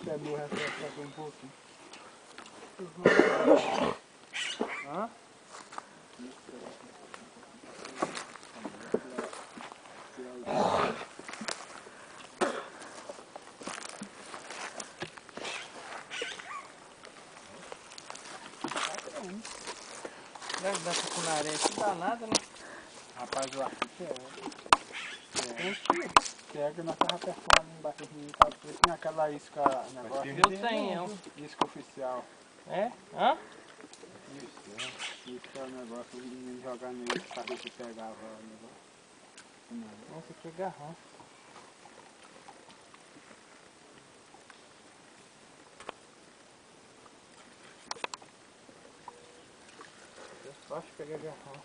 É meu refresco um pouquinho. Hã? Deve dar pra com areia aqui danada, né? Rapaz, eu acho que pega, nós tava perforando embaixo de mim, tá? Tinha aquela isca, negócio. Eu tenho. Isca oficial. É? Hã? Isca é o negócio, o menino jogando isso pra ver se pegava o negócio. Nossa, que garrão. Eu só acho que pegar garrão.